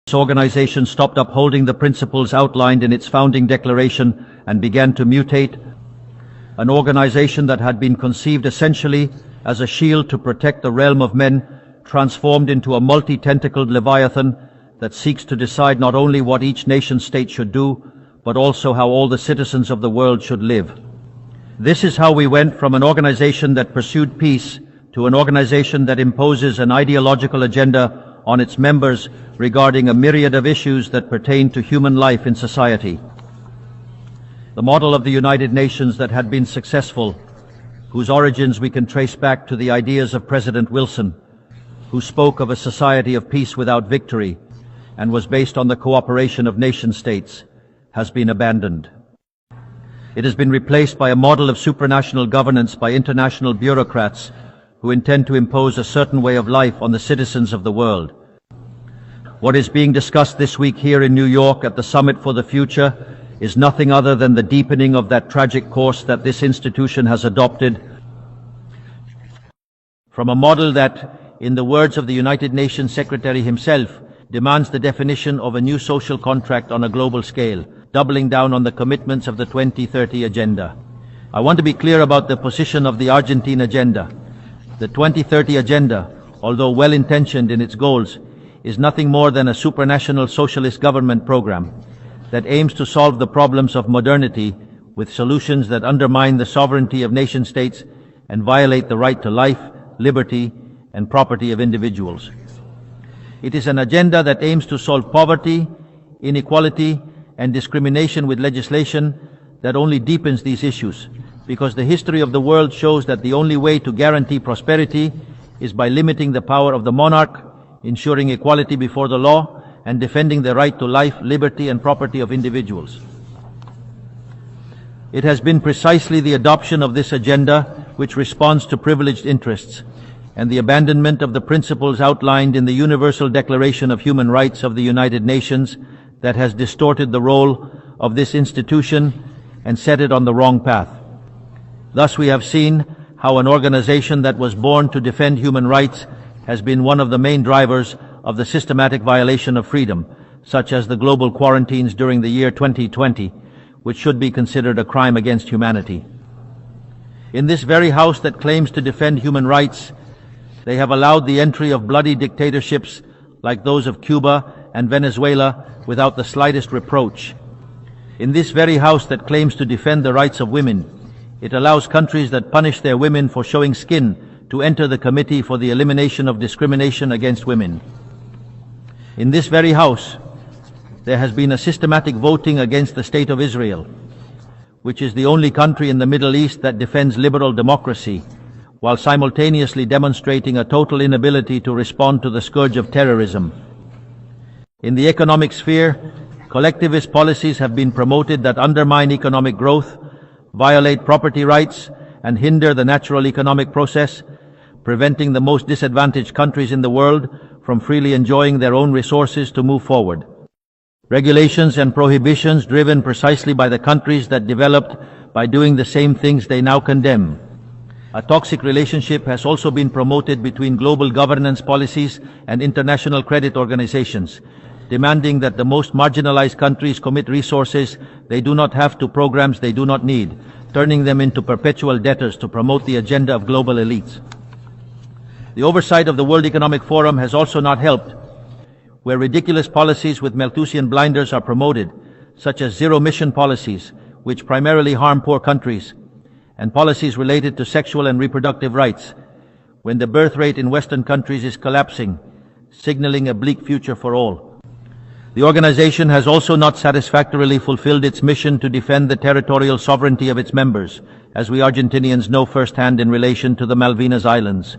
This organization stopped upholding the principles outlined in its founding declaration and began to mutate. An organization that had been conceived essentially as a shield to protect the realm of men transformed into a multi-tentacled leviathan that seeks to decide not only what each nation-state should do, but also how all the citizens of the world should live. This is how we went from an organization that pursued peace to an organization that imposes an ideological agenda on its members regarding a myriad of issues that pertain to human life in society. The model of the United Nations that had been successful, whose origins we can trace back to the ideas of President Wilson, who spoke of a society of peace without victory and was based on the cooperation of nation-states, has been abandoned. It has been replaced by a model of supranational governance by international bureaucrats who intend to impose a certain way of life on the citizens of the world. What is being discussed this week here in New York at the Summit for the Future is nothing other than the deepening of that tragic course that this institution has adopted from a model that, in the words of the United Nations Secretary himself, demands the definition of a new social contract on a global scale, doubling down on the commitments of the 2030 Agenda. I want to be clear about the position of the Argentine agenda. The 2030 Agenda, although well-intentioned in its goals, is nothing more than a supranational socialist government program that aims to solve the problems of modernity with solutions that undermine the sovereignty of nation-states and violate the right to life, liberty, and property of individuals. It is an agenda that aims to solve poverty, inequality, and discrimination with legislation that only deepens these issues, because the history of the world shows that the only way to guarantee prosperity is by limiting the power of the monarch, ensuring equality before the law, and defending the right to life, liberty, and property of individuals. It has been precisely the adoption of this agenda which responds to privileged interests and the abandonment of the principles outlined in the Universal Declaration of Human Rights of the United Nations that has distorted the role of this institution and set it on the wrong path. Thus we have seen how an organization that was born to defend human rights has been one of the main drivers of the systematic violation of freedom, such as the global quarantines during the year 2020, which should be considered a crime against humanity. In this very House that claims to defend human rights, they have allowed the entry of bloody dictatorships like those of Cuba and Venezuela without the slightest reproach. In this very House that claims to defend the rights of women, it allows countries that punish their women for showing skin to enter the Committee for the Elimination of Discrimination Against Women. In this very House, there has been a systematic voting against the State of Israel, which is the only country in the Middle East that defends liberal democracy, while simultaneously demonstrating a total inability to respond to the scourge of terrorism. In the economic sphere, collectivist policies have been promoted that undermine economic growth, violate property rights, and hinder the natural economic process, preventing the most disadvantaged countries in the world from freely enjoying their own resources to move forward. Regulations and prohibitions driven precisely by the countries that developed by doing the same things they now condemn. A toxic relationship has also been promoted between global governance policies and international credit organizations, demanding that the most marginalized countries commit resources they do not have to programs they do not need, turning them into perpetual debtors to promote the agenda of global elites. The oversight of the World Economic Forum has also not helped, where ridiculous policies with Malthusian blinders are promoted, such as zero-mission policies, which primarily harm poor countries, and policies related to sexual and reproductive rights, when the birth rate in Western countries is collapsing, signaling a bleak future for all. The organization has also not satisfactorily fulfilled its mission to defend the territorial sovereignty of its members, as we Argentinians know firsthand in relation to the Malvinas Islands.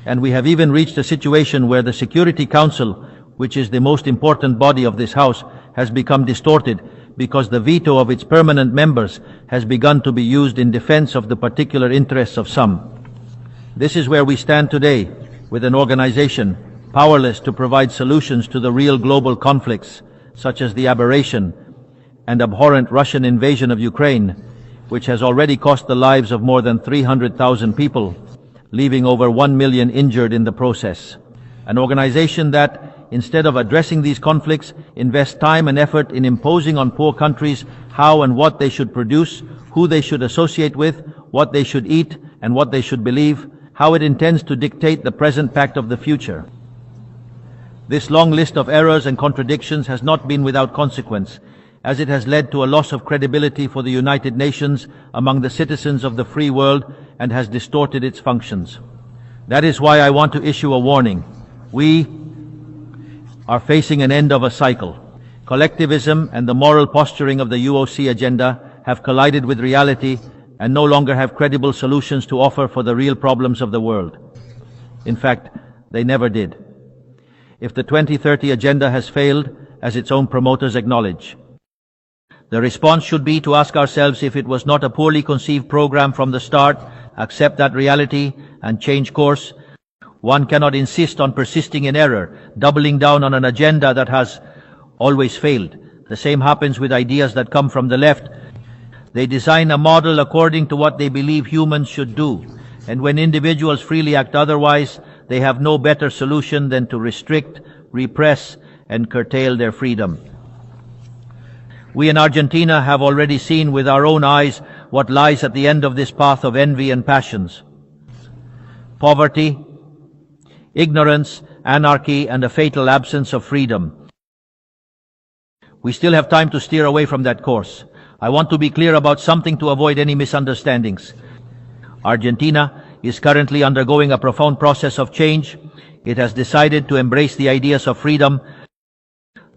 And we have even reached a situation where the Security Council, which is the most important body of this House, has become distorted because the veto of its permanent members has begun to be used in defense of the particular interests of some. This is where we stand today, with an organization powerless to provide solutions to the real global conflicts, such as the aberration and abhorrent Russian invasion of Ukraine, which has already cost the lives of more than 300,000 people, leaving over 1 million injured in the process. An organization that, instead of addressing these conflicts, invest time and effort in imposing on poor countries how and what they should produce, who they should associate with, what they should eat, and what they should believe, how it intends to dictate the present pact of the future. This long list of errors and contradictions has not been without consequence, as it has led to a loss of credibility for the United Nations among the citizens of the free world and has distorted its functions. That is why I want to issue a warning. We are facing an end of a cycle. Collectivism and the moral posturing of the UOC agenda have collided with reality and no longer have credible solutions to offer for the real problems of the world. In fact, they never did. If the 2030 agenda has failed, as its own promoters acknowledge, the response should be to ask ourselves if it was not a poorly conceived program from the start, accept that reality, and change course. One cannot insist on persisting in error, doubling down on an agenda that has always failed. The same happens with ideas that come from the left. They design a model according to what they believe humans should do, and when individuals freely act otherwise, they have no better solution than to restrict, repress, and curtail their freedom. We in Argentina have already seen with our own eyes what lies at the end of this path of envy and passions. Poverty, ignorance, anarchy, and a fatal absence of freedom. We still have time to steer away from that course. I want to be clear about something to avoid any misunderstandings. Argentina is currently undergoing a profound process of change. It has decided to embrace the ideas of freedom,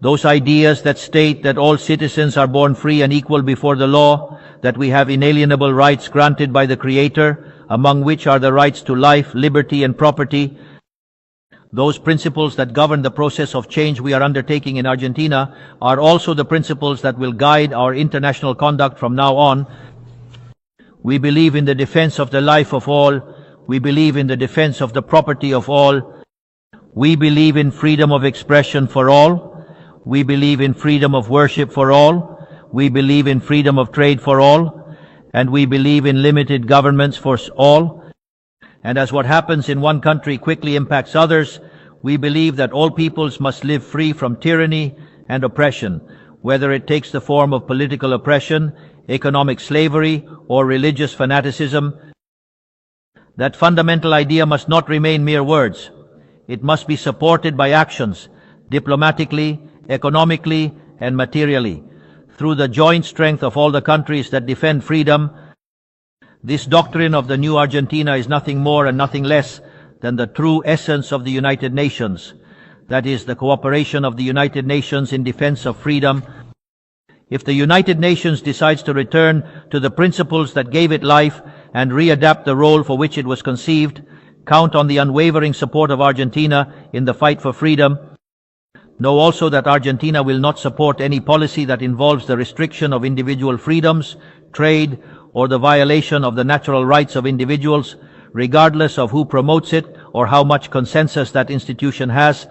those ideas that state that all citizens are born free and equal before the law, that we have inalienable rights granted by the Creator, among which are the rights to life, liberty, and property. Those principles that govern the process of change we are undertaking in Argentina are also the principles that will guide our international conduct from now on. We believe in the defense of the life of all. We believe in the defense of the property of all. We believe in freedom of expression for all. We believe in freedom of worship for all. We believe in freedom of trade for all. And we believe in limited governments for all. And as what happens in one country quickly impacts others, we believe that all peoples must live free from tyranny and oppression, whether it takes the form of political oppression, economic slavery, or religious fanaticism. That fundamental idea must not remain mere words. It must be supported by actions, diplomatically, economically, and materially. Through the joint strength of all the countries that defend freedom, this doctrine of the new Argentina is nothing more and nothing less than the true essence of the United Nations. That is, the cooperation of the United Nations in defense of freedom. If the United Nations decides to return to the principles that gave it life and readapt the role for which it was conceived, count on the unwavering support of Argentina in the fight for freedom. Know also that Argentina will not support any policy that involves the restriction of individual freedoms, trade, or the violation of the natural rights of individuals, regardless of who promotes it or how much consensus that institution has.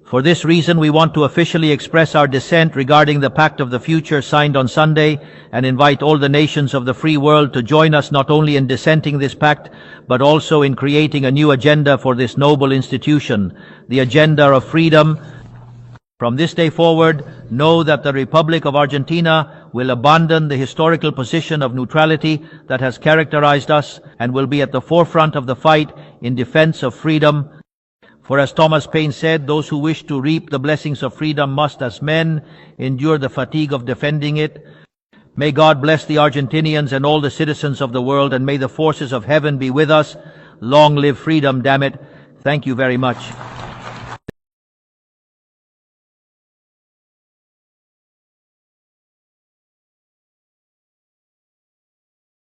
For this reason, we want to officially express our dissent regarding the Pact of the Future signed on Sunday and invite all the nations of the free world to join us not only in dissenting this pact, but also in creating a new agenda for this noble institution, the agenda of freedom. From this day forward, know that the Republic of Argentina will abandon the historical position of neutrality that has characterized us and will be at the forefront of the fight in defense of freedom. For as Thomas Paine said, those who wish to reap the blessings of freedom must, as men, endure the fatigue of defending it. May God bless the Argentinians and all the citizens of the world, and may the forces of heaven be with us. Long live freedom, damn it. Thank you very much.